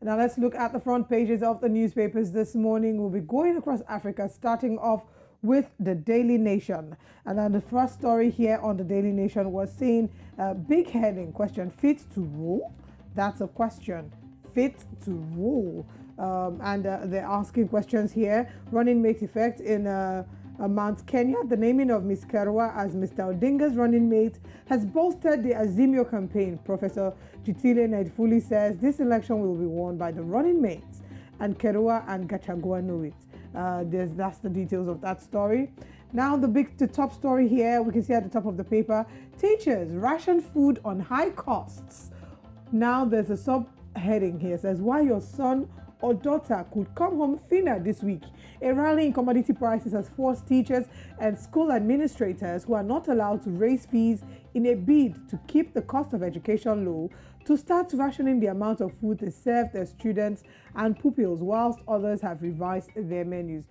Now let's look at the front pages of the newspapers this morning. We'll be going across Africa, starting off with the Daily Nation. And then the first story here on the Daily Nation was saying, big heading question, fit to rule? That's a question, fit to rule. And they're asking questions here. Running mate effect in Mount Kenya. The naming of Miss Kerwa as Mr. Odinga's running mate has bolstered the Azimio campaign. Professor Jitile Nedfuli says this election will be won by the running mates, and Kerwa and Gachagua know it. That's the details of that story. Now the top story here, we can see at the top of the paper, teachers ration food on high costs. Now there's a subheading here, says why your son or daughter could come home thinner this week. A rally in commodity prices has forced teachers and school administrators who are not allowed to raise fees in a bid to keep the cost of education low to start rationing the amount of food they serve their students and pupils, whilst others have revised their menus.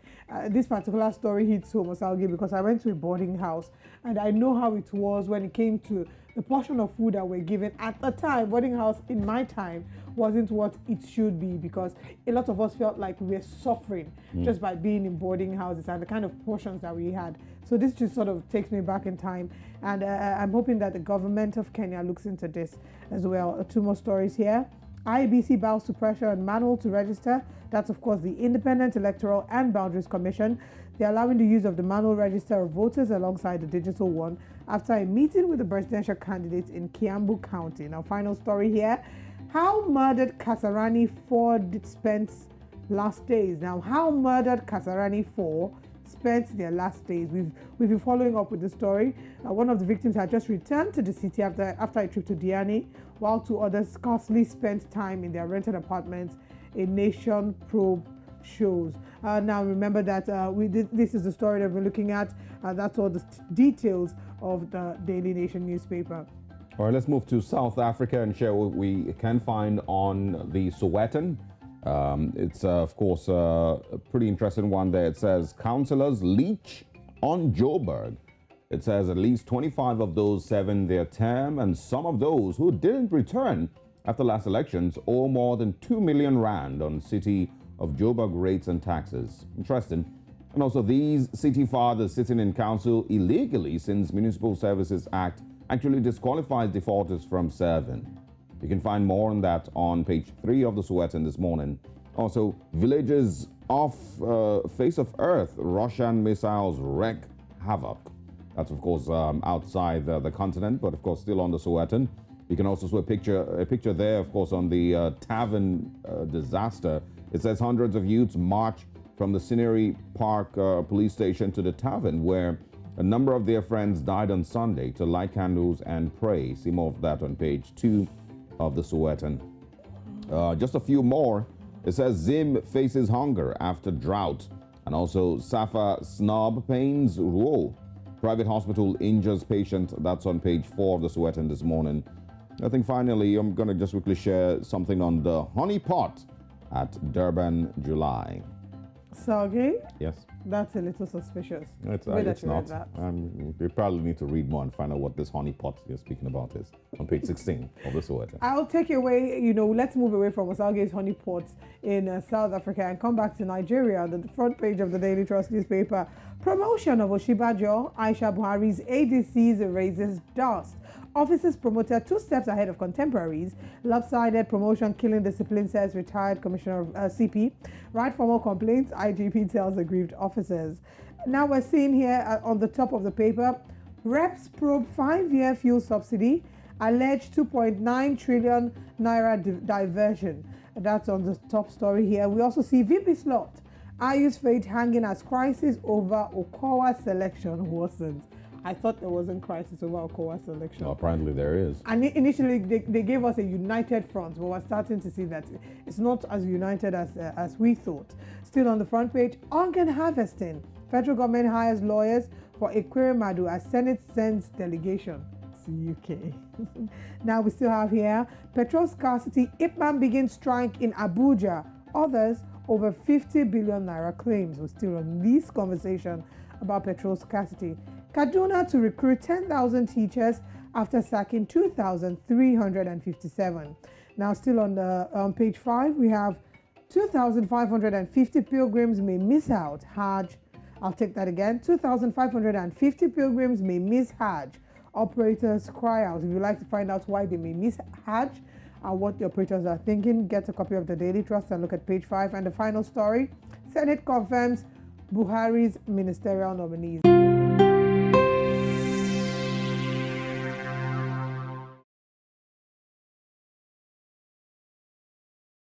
This particular story hits home, Osalgi, because I went to a boarding house and I know how it was when it came to the portion of food that we're given at the time. Boarding house in my time wasn't what it should be, because a lot of us felt like we were suffering just by being in boarding houses and the kind of portions that we had. So this just sort of takes me back in time, and I'm hoping that the government of Kenya looks into this as well. Two more stories here. IEBC bows to pressure on manual to register. That's of course the Independent Electoral and Boundaries Commission. They're allowing the use of the manual register of voters alongside the digital one after a meeting with the presidential candidates in Kiambu County. Now, final story here. How murdered Kasarani 4 spent last days. Now, how murdered Kasarani 4 spent their last days. We've been following up with the story. One of the victims had just returned to the city after a trip to Diani, while two others scarcely spent time in their rented apartments. A Nation probe shows. Now remember that this is the story that we're looking at. That's all the details of the Daily Nation newspaper. All right, let's move to South Africa and share what we can find on the Sowetan. It's, of course, a pretty interesting one there. It says, councillors leech on Joburg. It says at least 25 of those serving their term, and some of those who didn't return after last elections owe more than 2 million rand on city of Joburg rates and taxes. Interesting. And also, these city fathers sitting in council illegally, since Municipal Services Act actually disqualifies defaulters from serving. You can find more on that on page 3 of the Sowetan this morning. Also, villages off face of Earth, Russian missiles wreak havoc. That's, of course, outside the continent, but, of course, still on the Sowetan. You can also see a picture there, of course, on the Tavern disaster. It says hundreds of youths march from the Scenery Park police station to the Tavern, where a number of their friends died on Sunday, to light candles and pray. See more of that on page 2 of the Sowetan. Just a few more. It says Zim faces hunger after drought. And also Safa snob pains. Whoa. Private hospital injures patient. That's on page 4 of the Sowetan this morning. I think finally I'm going to just quickly share something on the honey pot at Durban, July. Sergey? Yes? That's a little suspicious. It's not. We probably need to read more and find out what this honey pot you're speaking about is on page 16 of the Sowetan. I'll take you away, let's move away from Osalge's honey pots in South Africa and come back to Nigeria. The front page of the Daily Trust newspaper. Promotion of Oshibajo, Aisha Buhari's ADCs raises dust. Officers promoted 2 steps ahead of contemporaries. Lopsided promotion killing discipline, says retired Commissioner of CP. Right for more complaints, IGP tells aggrieved officers. Now we're seeing here on the top of the paper, reps probe 5-year fuel subsidy, alleged 2.9 trillion naira diversion. That's on the top story here. We also see VP slot. Ayu's fate hanging as crisis over Okowa selection worsens. I thought there wasn't crisis over Okowa selection. No, apparently there is. And initially they gave us a united front, but we're starting to see that it's not as united as we thought. Still on the front page, organ harvesting. Federal government hires lawyers for Ekweremadu as Senate sends delegation to UK. Now we still have here, petrol scarcity. Ipman begins strike in Abuja. Others over 50 billion naira claims. We're still on this conversation about petrol scarcity. Kaduna to recruit 10,000 teachers after sacking 2,357. Now, still on page 5, we have 2,550 pilgrims may miss out Hajj. I'll take that again. 2,550 pilgrims may miss Hajj. Operators cry out. If you'd like to find out why they may miss Hajj and what the operators are thinking, get a copy of the Daily Trust and look at page 5. And the final story, Senate confirms Buhari's ministerial nominees.